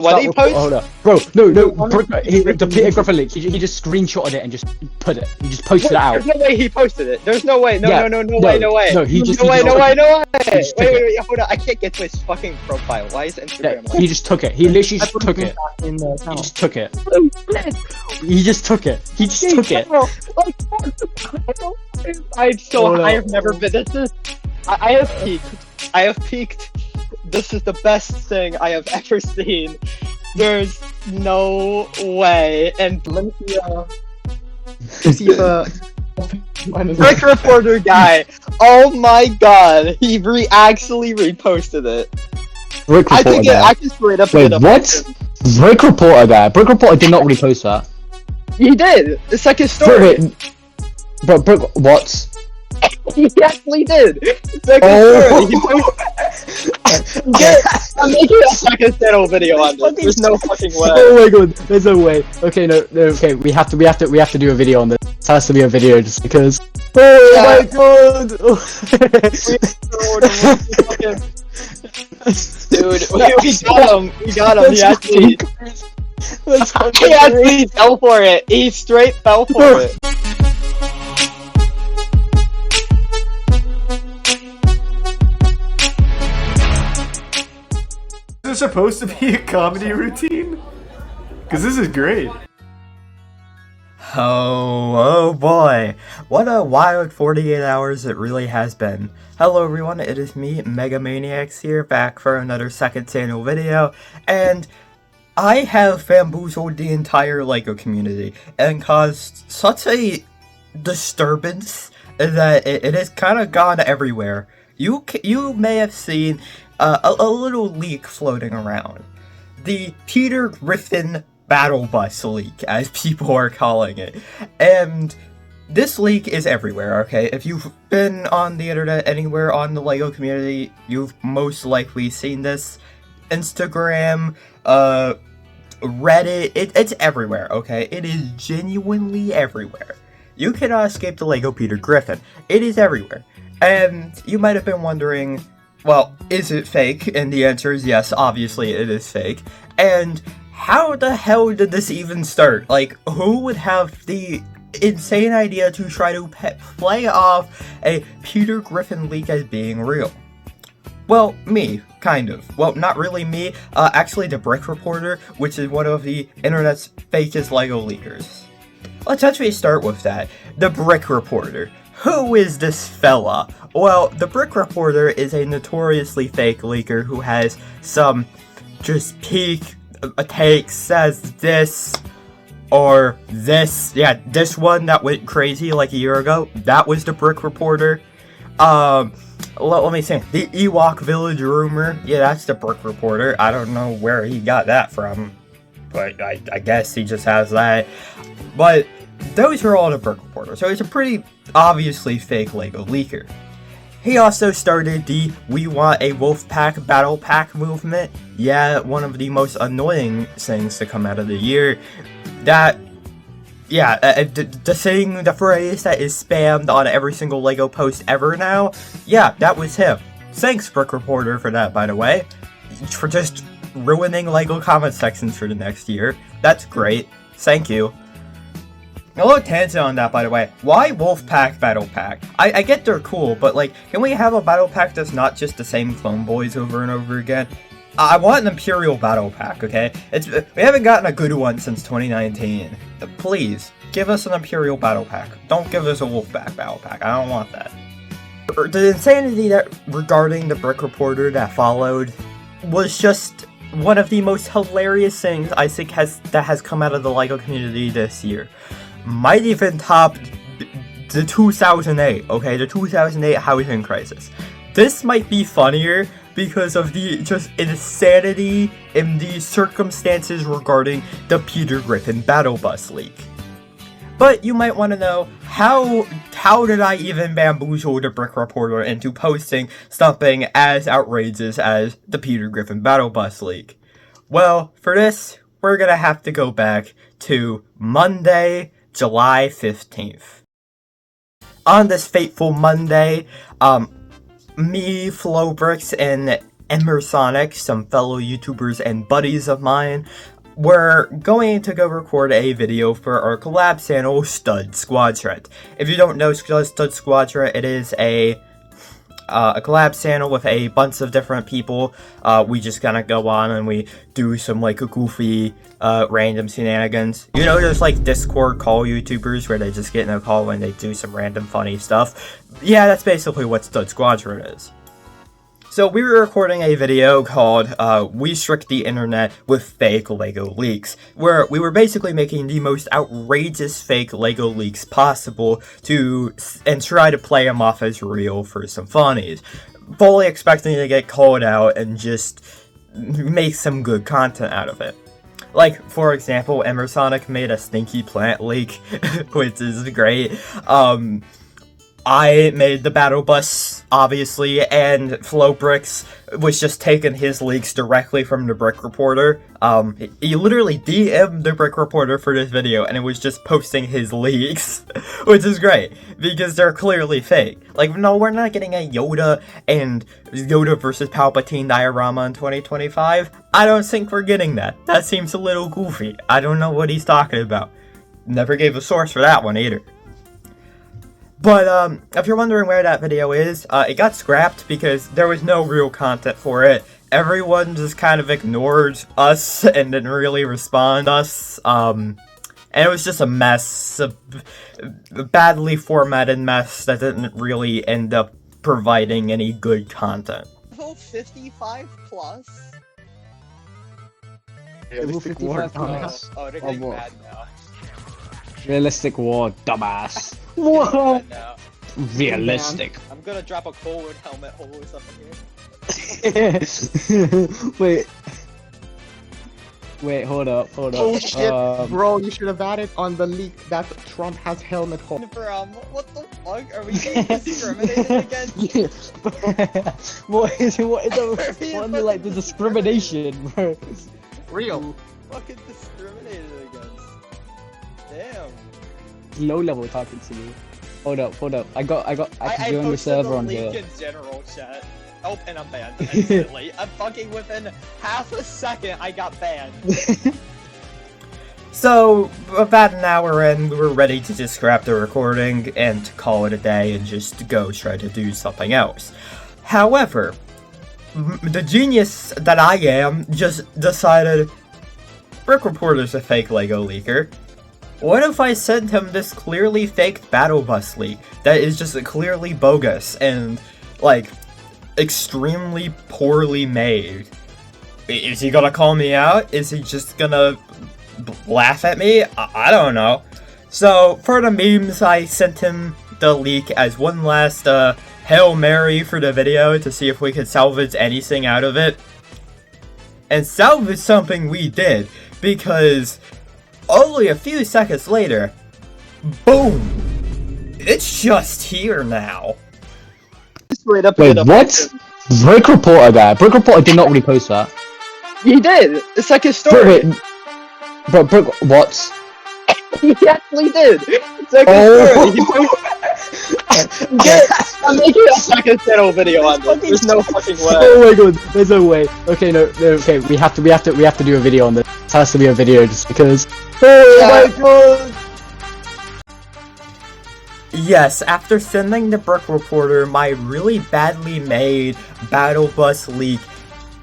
What did he post? Hold up. Bro, no, the Peter Griffin leak, he just screenshotted it and just put it. He just posted it out. There's no way he posted it. There's no way. No way. No way. No, he just... No way. Just Wait, hold on. I can't get to his fucking profile. Why is Instagram he just took it. He literally just took it. He just took it. He just took it. He just took it. I'm so high. I've never been... This is... I have peaked. I have peaked. This is the best thing I have ever seen. There's no way. And let me see the Brick Reporter guy. Oh my god, he actually reposted it. Brick I Reporter guy. I can straight up. Wait, what? Brick Reporter guy. Brick Reporter did not repost that. He did. The second story. But Brick, what? He actually did. Second story. I'm making a second channel video on this. There's no fucking way. Oh my god, there's no way. Okay, no, okay, we have to do a video on this. It has to be a video just because. Oh my god! Dude, we got him. He actually fell for it. He straight fell for it. Is this supposed to be a comedy routine? Because this is great. Oh boy, what a wild 48 hours it really has been. Hello everyone, it is me, Megamaniacs here, back for another second channel video, and I have bamboozled the entire LEGO community and caused such a disturbance that it has kind of gone everywhere. You may have seen a little leak floating around. The Peter Griffin Battle Bus leak, as people are calling it. And this leak is everywhere, okay? If you've been on the internet anywhere on the LEGO community, you've most likely seen this. Instagram, Reddit, it's everywhere, okay? It is genuinely everywhere. You cannot escape the LEGO Peter Griffin. It is everywhere. And you might have been wondering, well, is it fake? And the answer is yes, obviously it is fake. And how the hell did this even start? Like, who would have the insane idea to try to play off a Peter Griffin leak as being real? Well, me, kind of. Well, not really me, actually the Brick Reporter, which is one of the internet's fakest LEGO leakers. Let's actually start with that. The Brick Reporter. Who is this fella? Well, the Brick Reporter is a notoriously fake leaker who has some just peak takes, says this or this. Yeah, this one that went crazy like a year ago, that was the Brick Reporter. Let me say, the Ewok Village rumor, yeah, that's the Brick Reporter. I don't know where he got that from, but I guess he just has that. But those are all the Brick Reporter, so it's a pretty obviously fake LEGO leaker. He also started the We Want a Wolfpack Battle Pack movement. Yeah, one of the most annoying things to come out of the year. That, yeah, the phrase that is spammed on every single LEGO post ever now, yeah, that was him. Thanks, Brick Reporter, for that, by the way. For just ruining LEGO comment sections for the next year. That's great. Thank you. A little tangent on that, by the way. Why Wolfpack Battle Pack? I get they're cool, but like, can we have a Battle Pack that's not just the same clone boys over and over again? I want an Imperial Battle Pack, okay? We haven't gotten a good one since 2019. Please, give us an Imperial Battle Pack. Don't give us a Wolfpack Battle Pack. I don't want that. The insanity that regarding the Brick Reporter that followed was just one of the most hilarious things I think that has come out of the LEGO community this year. Might even top the 2008, okay? The 2008 housing crisis. This might be funnier because of the just insanity in the circumstances regarding the Peter Griffin Battle Bus leak. But you might want to know, how did I even bamboozle the Brick Reporter into posting something as outrageous as the Peter Griffin Battle Bus leak? Well, for this, we're gonna have to go back to Monday, July 15th. On this fateful Monday, me, Flowbricks, and Emersonic, some fellow YouTubers and buddies of mine, we're going to go record a video for our collab channel, Squadrent. If you don't know Squadrent, it is a collab channel with a bunch of different people. We just kind of go on and we do some like goofy, random shenanigans. You know, there's like Discord call YouTubers where they just get in a call and they do some random funny stuff. Yeah, that's basically what Squadrent is. So we were recording a video called, We Tricked the Internet with Fake LEGO Leaks, where we were basically making the most outrageous fake LEGO leaks possible and try to play them off as real for some funnies, fully expecting to get called out and just make some good content out of it. Like, for example, Emersonic made a stinky plant leak, which is great. I made the battle bus, obviously, and Flowbricks was just taking his leaks directly from the Brick Reporter. He literally DM'd the Brick Reporter for this video, and it was just posting his leaks, which is great, because they're clearly fake. Like, no, we're not getting a Yoda and Yoda versus Palpatine diorama in 2025. I don't think we're getting that. That seems a little goofy. I don't know what he's talking about. Never gave a source for that one, either. But, if you're wondering where that video is, it got scrapped because there was no real content for it. Everyone just kind of ignored us and didn't really respond to us, and it was just a mess, a badly formatted mess that didn't really end up providing any good content. Level 55 plus? Realistic war, dumbass. Oh, they're getting mad now. Realistic war, dumbass. Whoa! Realistic. I'm gonna drop a Cold helmet hole or something here. Wait, hold up. Oh shit, bro, you should have added on the leak that Trump has helmet hole. What the fuck? Are we getting discriminated against? What is like the discrimination, bro? Real. Fucking discriminated against. Damn. Low level talking to me. Hold up. I can join the server on here. In general chat. Oh, and I'm banned instantly. I'm fucking within half a second I got banned. So, about an hour in, we were ready to just scrap the recording and to call it a day and just go try to do something else. However, the genius that I am just decided, Brick Reporter's a fake LEGO leaker. What if I sent him this clearly faked battle bus leak that is just clearly bogus and, like, extremely poorly made? Is he gonna call me out? Is he just gonna laugh at me? I don't know. So, for the memes, I sent him the leak as one last, Hail Mary for the video to see if we could salvage anything out of it. And salvage something we did, because only a few seconds later, boom! It's just here now. Straight up. Wait, what? Brick Reporter guy. Brick Reporter did not repost that. He did! It's like his story! But Brick, what? He actually did! It's like his story! I'm making a second channel video on this. There's no fucking way. Oh my god, there's no way. Okay, no, okay, we have to do a video on this. It has to be a video just because. Oh my god! Yes, after sending the Brick Reporter my really badly made battle bus leak,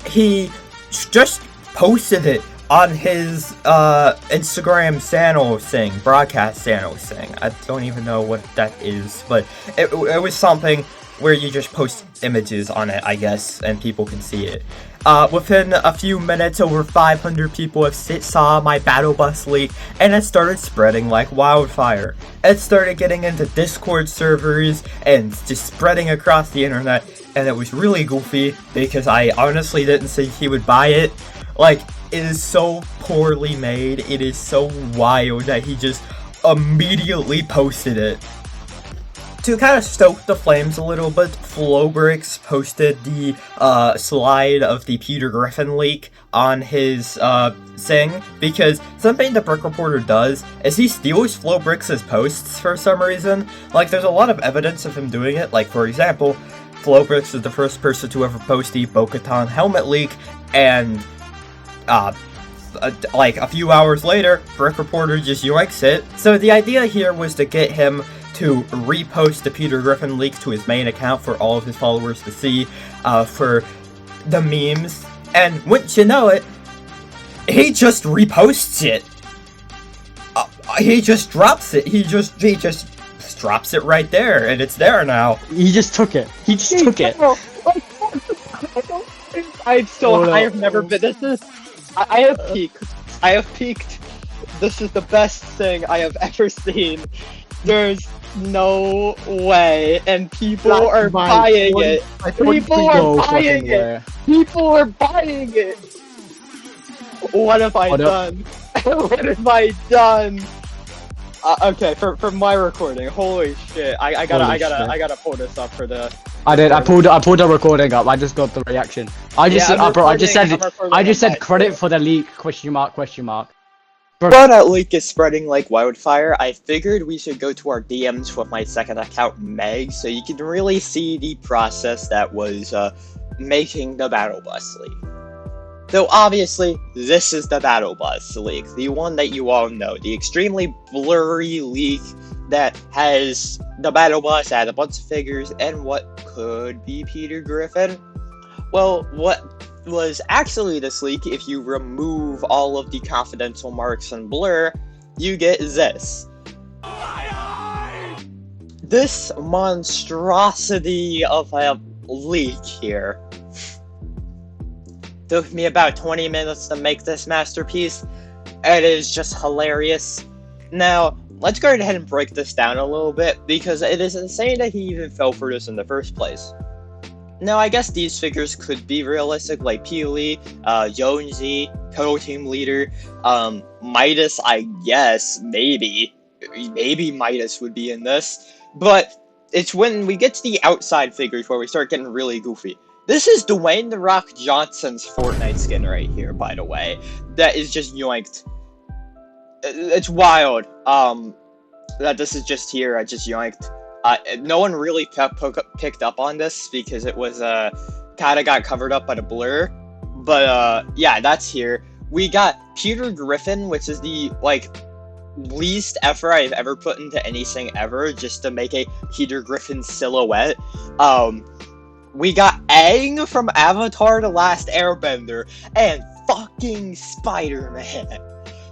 he just posted it on his Instagram channel thing, broadcast channel thing. I don't even know what that is, but it was something where you just post images on it, I guess, and people can see it. Within a few minutes, over 500 people saw my battle bus leak, and it started spreading like wildfire. It started getting into Discord servers and just spreading across the internet, and it was really goofy because I honestly didn't think he would buy it. Like, it is so poorly made, it is so wild that he just immediately posted it. To kind of stoke the flames a little bit, Flowbricks posted the slide of the Peter Griffin leak on his thing, because something the Brick Reporter does is he steals Flowbricks' posts for some reason. Like, there's a lot of evidence of him doing it. Like, for example, Flopix is the first person to ever post the Bo-Katan helmet leak, and like a few hours later, Brick Reporter just yoinks it. So the idea here was to get him to repost the Peter Griffin leak to his main account for all of his followers to see, for the memes. And wouldn't you know it, he just reposts it. He just drops it. He just drops it right there, and it's there now. He just took it. He just took it. I have never been. I have peaked. I have peaked. This is the best thing I have ever seen. There's no way, and people are buying it. People are buying it. People are buying it. What have I done? What have I done? Okay, for my recording. Holy shit! I gotta pull this up for the. I pulled the recording up. I just got the reaction. I just said credit for the leak? Question mark. Bro, that leak is spreading like wildfire. I figured we should go to our DMs with my second account, Meg, so you can really see the process that was making the Battle Bus leak. So obviously, this is the Battle Bus leak, the one that you all know, the extremely blurry leak that has the Battle Bus, add a bunch of figures, and what could be Peter Griffin. Well, what was actually this leak, if you remove all of the confidential marks and blur, you get this. This monstrosity of a leak here. Took me about 20 minutes to make this masterpiece. It is just hilarious. Now, let's go ahead and break this down a little bit, because it is insane that he even fell for this in the first place. Now, I guess these figures could be realistic, like Peely, Jonesy, Total Team Leader, Midas, I guess, maybe Midas would be in this, but it's when we get to the outside figures where we start getting really goofy. This is Dwayne "The Rock" Johnson's Fortnite skin right here, by the way, that is just yoinked. It's wild, that this is just here, I just yoinked. No one really picked up on this because it was kind of got covered up by the blur, but yeah, that's here. We got Peter Griffin, which is the least effort I've ever put into anything ever, just to make a Peter Griffin silhouette. We got Aang from Avatar: The Last Airbender, and fucking Spider-Man.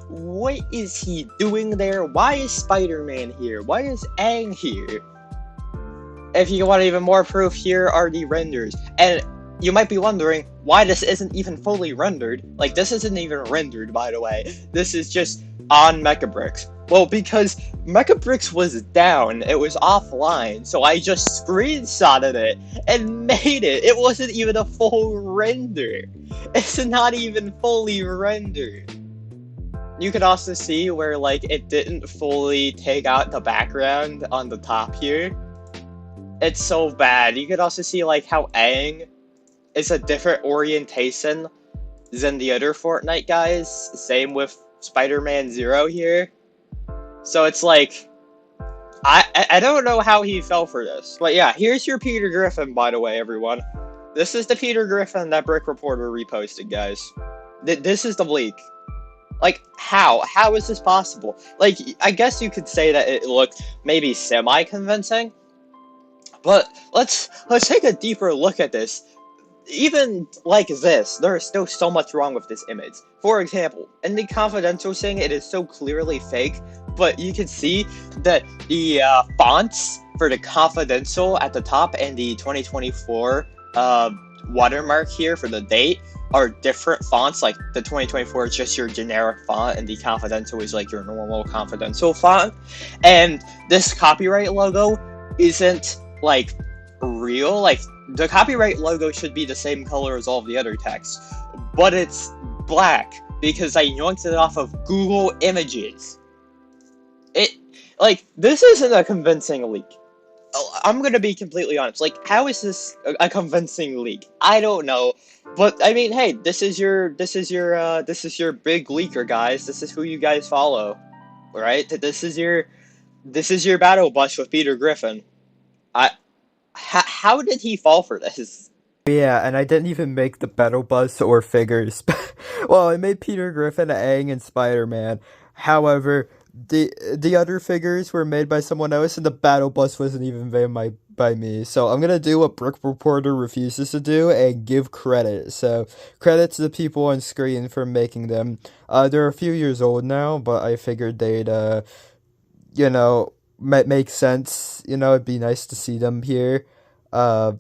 What is he doing there? Why is Spider-Man here? Why is Aang here? If you want even more proof, here are the renders. And you might be wondering why this isn't even fully rendered. Like, this isn't even rendered, by the way. This is just on Mechabricks. Well, because Mechabricks was down, it was offline, so I just screenshotted it and made it. It wasn't even a full render. It's not even fully rendered. You could also see where, it didn't fully take out the background on the top here. It's so bad. You could also see, how Aang is a different orientation than the other Fortnite guys. Same with Spider-Man Zero here. So it's I don't know how he fell for this. But yeah, here's your Peter Griffin, by the way, everyone. This is the Peter Griffin that Brick Reporter reposted, guys. This is the leak. How? How is this possible? I guess you could say that it looked maybe semi-convincing. But let's take a deeper look at this. Even like this, there is still so much wrong with this image. For example, in the confidential thing, it is so clearly fake, but you can see that the fonts for the confidential at the top and the 2024 watermark here for the date are different fonts. Like, the 2024 is just your generic font, and the confidential is your normal confidential font. And this copyright logo isn't real. The copyright logo should be the same color as all of the other text, but it's black because I yoinked it off of Google Images. This isn't a convincing leak. I'm gonna be completely honest. How is this a convincing leak? I don't know, but I mean, hey, this is your big leaker, guys. This is who you guys follow, right? This is your Battle Bus with Peter Griffin. how did he fall for this? Yeah, and I didn't even make the battle bus or figures. Well, I made Peter Griffin, Aang, and Spider-Man. However, the other figures were made by someone else, and the battle bus wasn't even made by me. So I'm gonna do what Brick Reporter refuses to do and give credit. So credit to the people on screen for making them. They're a few years old now, but I figured they'd you know, make sense. You know, it'd be nice to see them here. Uh,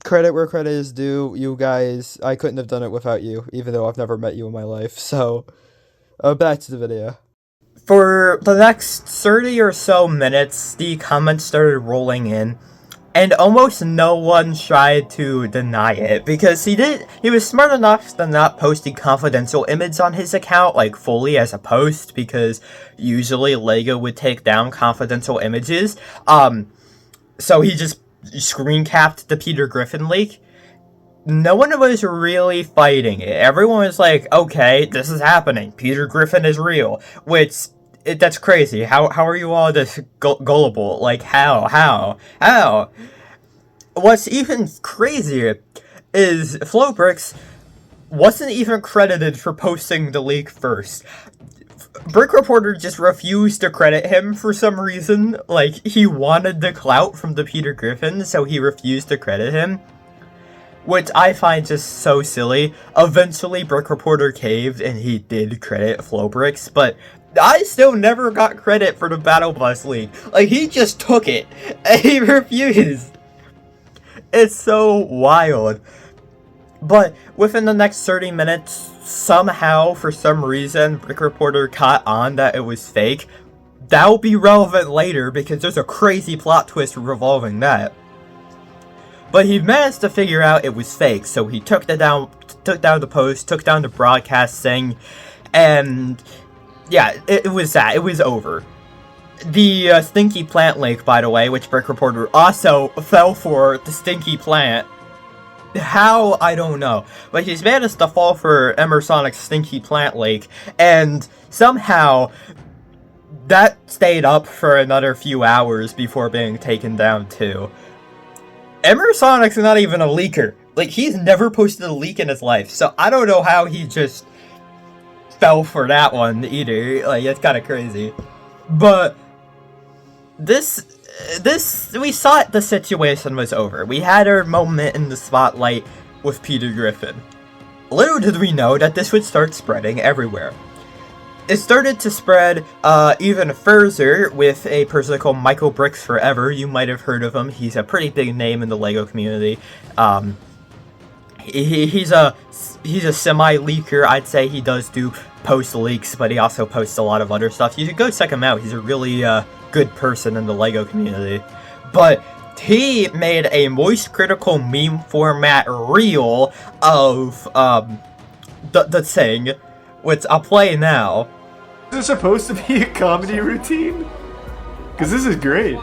Credit where credit is due. You guys, I couldn't have done it without you, even though I've never met you in my life. So, back to the video. For the next 30 or so minutes, the comments started rolling in, and almost no one tried to deny it, because he was smart enough to not post the confidential image on his account, like, fully as a post, because usually LEGO would take down confidential images, so he just screen capped the Peter Griffin leak. No one was really fighting it. Everyone was like, okay, this is happening. Peter Griffin is real. Which, that's crazy. How are you all this gullible? Like, how? What's even crazier is Flowbricks wasn't even credited for posting the leak first. Brick Reporter just refused to credit him for some reason. Like, he wanted the clout from the Peter Griffin, so he refused to credit him. Which I find just so silly. Eventually, Brick Reporter caved, and he did credit Flowbricks, but I still never got credit for the Battle Bus leak. Like, he just took it, and he refused. It's so wild. But within the next 30 minutes, somehow, for some reason, Brick Reporter caught on that it was fake. That'll be relevant later, because there's a crazy plot twist revolving that. But he managed to figure out it was fake, so he took down the post, took down the broadcast thing, and yeah, it was that. It was over. The Stinky Plant link, by the way, which Brick Reporter also fell for, the Stinky Plant. How, I don't know, but he's managed to fall for Emersonic's Stinky Plant Lake, and somehow that stayed up for another few hours before being taken down too. Emersonic's not even a leaker. Like, he's never posted a leak in his life, so I don't know how he just fell for that one either. Like, it's kind of crazy. But we thought the situation was over. We had our moment in the spotlight with Peter Griffin. Little did we know that this would start spreading everywhere. It started to spread even further with a person called Michael Bricks Forever. You might have heard of him. He's a pretty big name in the LEGO community. He's a semi-leaker. I'd say he does do post leaks, but he also posts a lot of other stuff. You should go check him out. He's a really good person in the LEGO community. But he made a Moist Critical meme format reel of the thing, which I'll play now. Is this supposed to be a comedy routine? Because this is great.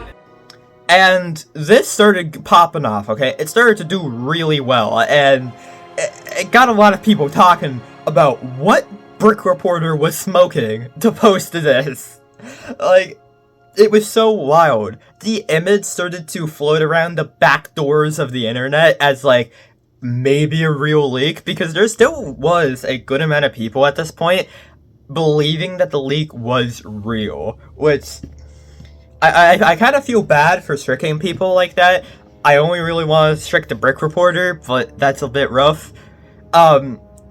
And this started popping off, okay? It started to do really well, and it got a lot of people talking about what Brick Reporter was smoking to post this. Like, it was so wild. The image started to float around the back doors of the internet as, like, maybe a real leak, because there still was a good amount of people at this point believing that the leak was real, which I kind of feel bad for tricking people like that. I only really want to trick the Brick Reporter, but that's a bit rough.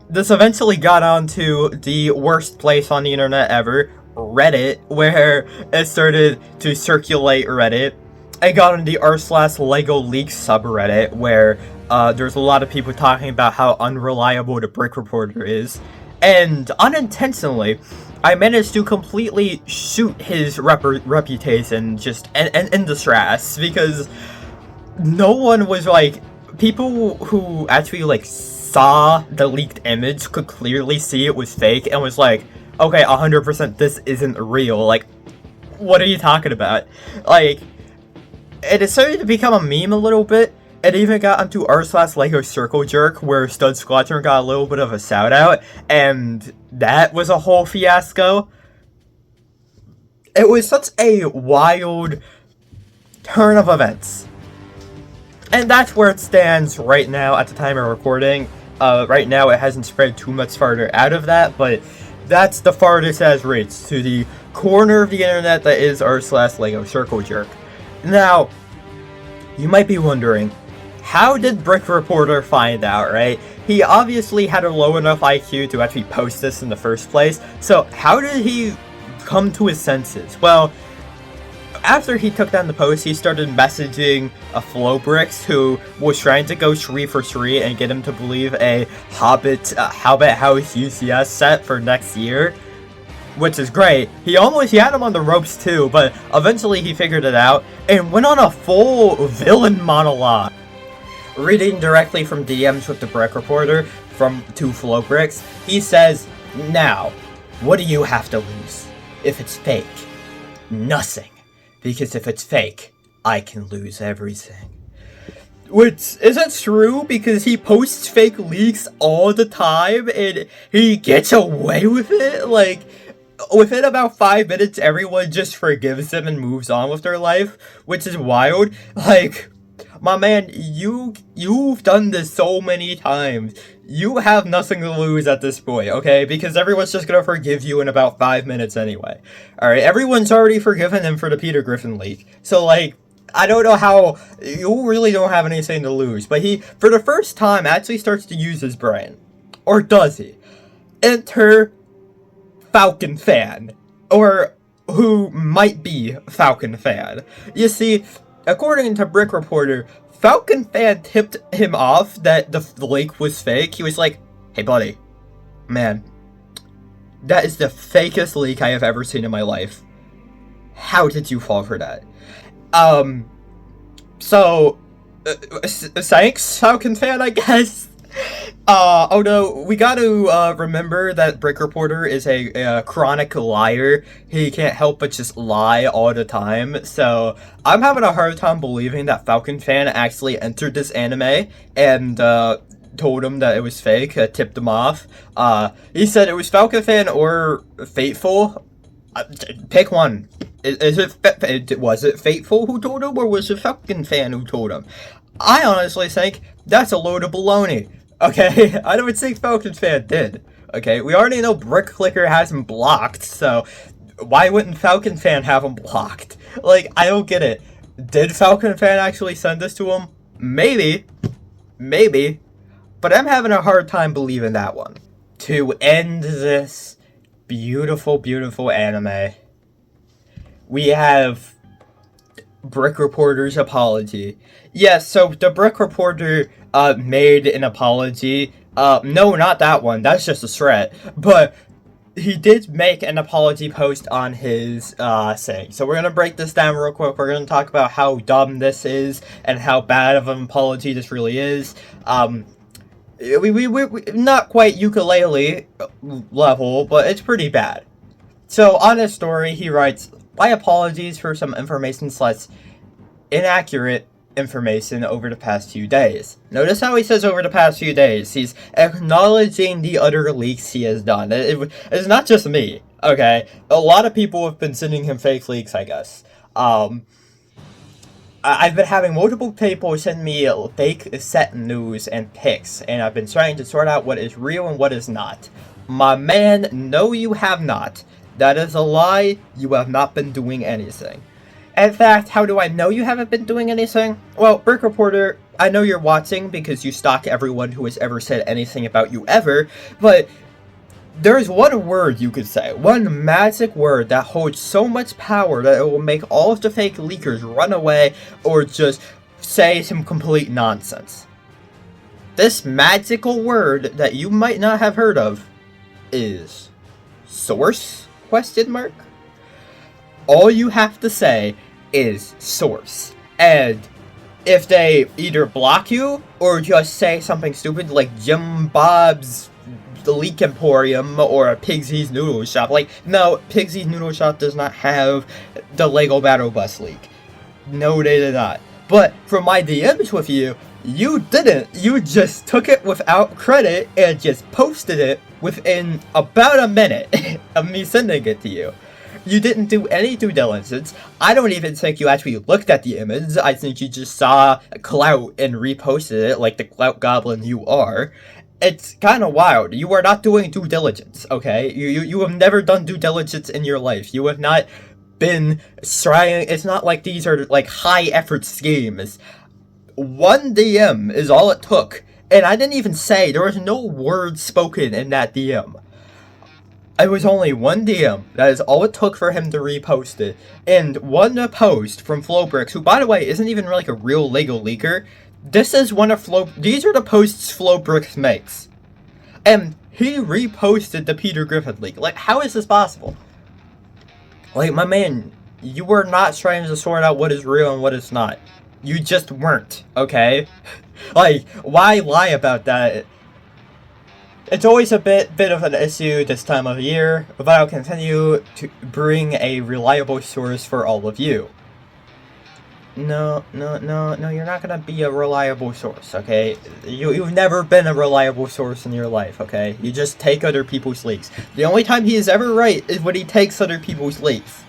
This eventually got onto the worst place on the internet ever, Reddit, where it started to circulate Reddit. It got into the r/LEGO Leaks subreddit, where there's a lot of people talking about how unreliable the Brick Reporter is. And unintentionally, I managed to completely shoot his reputation just in the trash, because no one was like, people who actually like saw the leaked image could clearly see it was fake and was like, okay, 100% this isn't real. Like, what are you talking about? Like, it started to become a meme a little bit. It even got onto r/LEGO Circle Jerk, where Stud Squadrent got a little bit of a shout out, and that was a whole fiasco. It was such a wild turn of events. And that's where it stands right now at the time of recording. Right now it hasn't spread too much farther out of that, but that's the farthest it has reached, to the corner of the internet that is r/Lego Circle Jerk. Now, you might be wondering, how did Brick Reporter find out, right? He obviously had a low enough IQ to actually post this in the first place, so how did he come to his senses? Well, after he took down the post, he started messaging Flowbricks, who was trying to go 3 for 3 and get him to believe a Hobbit House UCS set for next year, which is great. He had him on the ropes too, but eventually he figured it out and went on a full villain monologue, reading directly from DMs with the Brick Reporter to Flowbricks. He says, "Now, what do you have to lose? If it's fake, nothing. Because if it's fake, I can lose everything." Which isn't true, because he posts fake leaks all the time and he gets away with it. Like, within about 5 minutes, everyone just forgives him and moves on with their life, which is wild. Like, my man, you've done this so many times. You have nothing to lose at this point, okay? Because everyone's just gonna forgive you in about 5 minutes anyway. Alright, everyone's already forgiven him for the Peter Griffin leak. So, like, I don't know how, you really don't have anything to lose. But he, for the first time, actually starts to use his brain. Or does he? Enter Falcon Fan. Or who might be Falcon Fan. You see, according to Brick Reporter, Falcon Fan tipped him off that the leak was fake. He was like, "Hey buddy, man, that is the fakest leak I have ever seen in my life. How did you fall for that?" Thanks, Falcon Fan, I guess. Although, we gotta remember that Brick Reporter is a chronic liar. He can't help but just lie all the time, so I'm having a hard time believing that Falcon Fan actually entered this anime and told him that it was fake, tipped him off. He said it was Falcon Fan or Fateful. Pick one. Was it Fateful who told him, or was it Falcon Fan who told him? I honestly think that's a load of baloney. Okay, I don't think Falcon Fan did. Okay, we already know Brick Clicker has him blocked, so why wouldn't Falcon Fan have him blocked? Like, I don't get it. Did Falcon Fan actually send this to him? Maybe. Maybe. But I'm having a hard time believing that one. To end this beautiful, beautiful anime, we have Brick Reporter's apology. Yes, so the Brick Reporter made an apology. No, not that one. That's just a threat. But he did make an apology post on his thing. So we're gonna break this down real quick. We're gonna talk about how dumb this is and how bad of an apology this really is. We not quite ukulele level, but it's pretty bad. So on his story, he writes, "My apologies for some information / inaccurate information over the past few days." Notice how he says over the past few days. He's acknowledging the other leaks he has done. It's not just me, okay? A lot of people have been sending him fake leaks, I guess. I've been having multiple people send me fake set news and pics, and I've been trying to sort out what is real and what is not. My man, no you have not. That is a lie. You have not been doing anything. In fact, how do I know you haven't been doing anything? Well, Brick Reporter, I know you're watching because you stalk everyone who has ever said anything about you ever, but there's one word you could say, one magic word that holds so much power that it will make all of the fake leakers run away or just say some complete nonsense. This magical word that you might not have heard of is source? ? All you have to say is source. And if they either block you or just say something stupid like Jim Bob's The Leak Emporium or Pigsy's Noodle Shop, like, no, Pigsy's Noodle Shop does not have the Lego Battle Bus leak. No, they did not. But from my DMs with you, you didn't. You just took it without credit and just posted it within about a minute of me sending it to you. You didn't do any due diligence. I don't even think you actually looked at the image. I think you just saw clout and reposted it like the clout goblin you are. It's kind of wild. You are not doing due diligence, okay? You have never done due diligence in your life. You have not been trying. It's not like these are like high effort schemes. One DM is all it took. And I didn't even say, there was no word spoken in that DM. It was only one DM. That is all it took for him to repost it. And one post from Flowbricks, who by the way isn't even like a real LEGO leaker. This is one of these are the posts Flowbricks makes. And he reposted the Peter Griffin leak. Like, how is this possible? Like, my man, you were not trying to sort out what is real and what is not. You just weren't, okay? Like, why lie about that? It's always a bit of an issue this time of year, but I'll continue to bring a reliable source for all of you. No, you're not gonna be a reliable source, okay? You've never been a reliable source in your life, okay? You just take other people's leaks. The only time he is ever right is when he takes other people's leaks.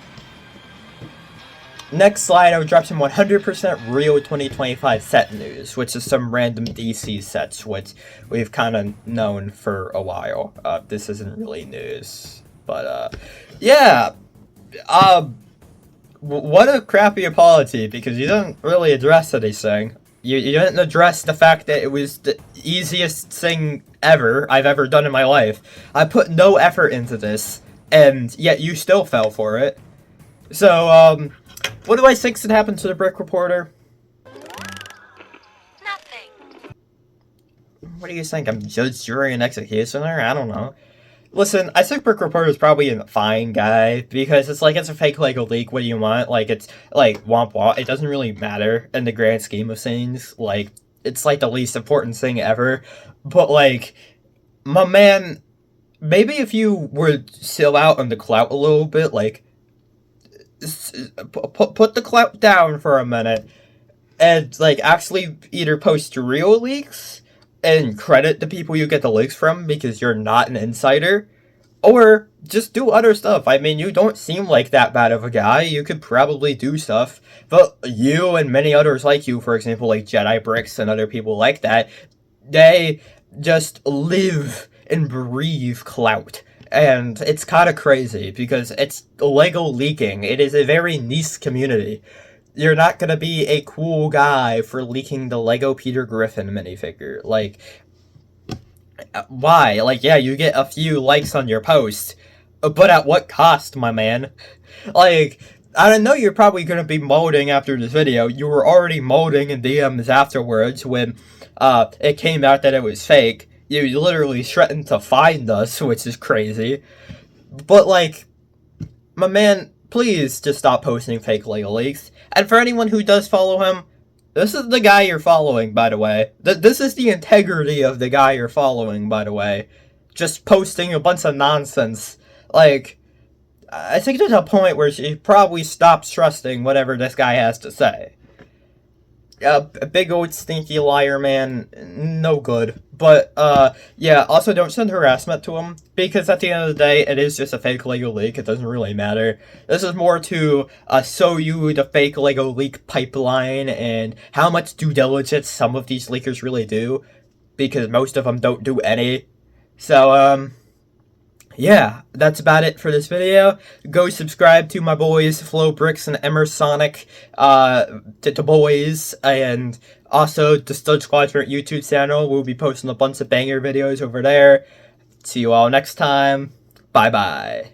Next slide, I will drop some 100% real 2025 set news, which is some random DC sets, which we've kind of known for a while. This isn't really news, but, yeah. What a crappy apology, because you didn't really address anything. You didn't address the fact that it was the easiest thing ever I've ever done in my life. I put no effort into this, and yet you still fell for it. So, what do I think should happen to the Brick Reporter? Nothing. What do you think? I'm judge, jury, and executioner? I don't know. Listen, I think Brick Reporter is probably a fine guy, because it's like, it's a fake LEGO leak, what do you want? Like, it's, like, womp womp, it doesn't really matter in the grand scheme of things, like, it's like the least important thing ever, but like, my man, maybe if you were chill out on the clout a little bit, like, put the clout down for a minute, and, like, actually either post real leaks, and credit the people you get the leaks from because you're not an insider, or just do other stuff. I mean, you don't seem like that bad of a guy. You could probably do stuff, but you and many others like you, for example, like Jedi Bricks and other people like that, they just live and breathe clout. And it's kind of crazy because it's LEGO leaking. It is a very niche community. You're not gonna be a cool guy for leaking the LEGO Peter Griffin minifigure. Like, why? Like, yeah, you get a few likes on your post, but at what cost, my man? Like, I know you're probably gonna be molding after this video. You were already molding in DMs afterwards when it came out that it was fake. You literally threatened to find us, which is crazy. But, like, my man, please just stop posting fake LEGO leaks. And for anyone who does follow him, this is the guy you're following, by the way. This is the integrity of the guy you're following, by the way. Just posting a bunch of nonsense. Like, I think there's a point where she probably stops trusting whatever this guy has to say. A big old stinky liar, man. No good. But, yeah, also don't send harassment to him, because at the end of the day, it is just a fake LEGO leak. It doesn't really matter. This is more to show you the fake LEGO leak pipeline and how much due diligence some of these leakers really do, because most of them don't do any. So, yeah, that's about it for this video. Go subscribe to my boys, Flowbricks and Emersonic, the boys, and also the Squadrent YouTube channel. We'll be posting a bunch of banger videos over there. See you all next time. Bye-bye.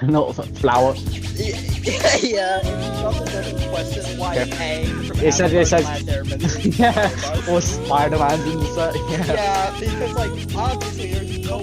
Not flower. Yeah, it's question why It says, yeah, or Spider-Man's in the set, yeah. Yeah, because like obviously there's no